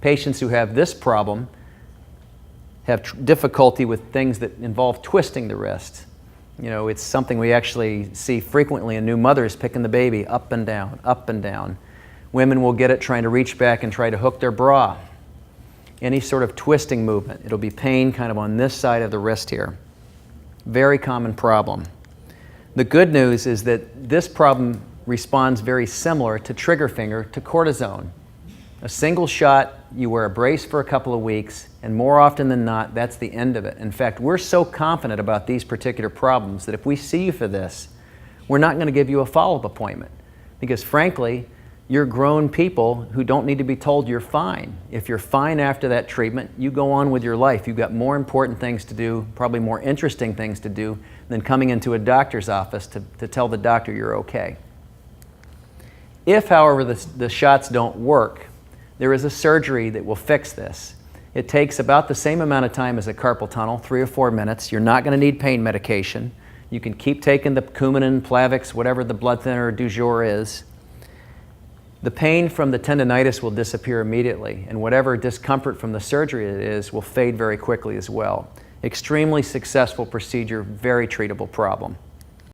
Patients who have this problem have difficulty with things that involve twisting the wrist. You know, it's something we actually see frequently in new mothers picking the baby up and down, up and down. Women will get it trying to reach back and try to hook their bra. Any sort of twisting movement, it'll be pain kind of on this side of the wrist here. Very common problem. The good news is that this problem responds very similar to trigger finger to cortisone. A single shot, you wear a brace for a couple of weeks, and more often than not, that's the end of it. In fact, we're so confident about these particular problems that if we see you for this, we're not going to give you a follow-up appointment. Because frankly, you're grown people who don't need to be told you're fine. If you're fine after that treatment, you go on with your life. You've got more important things to do, probably more interesting things to do, than coming into a doctor's office to tell the doctor you're okay. If, however, the shots don't work, there is a surgery that will fix this. It takes about the same amount of time as a carpal tunnel, 3 or 4 minutes. You're not going to need pain medication. You can keep taking the Coumadin, Plavix, whatever the blood thinner du jour is. The pain from the tendinitis will disappear immediately, and whatever discomfort from the surgery it is will fade very quickly as well. Extremely successful procedure, very treatable problem.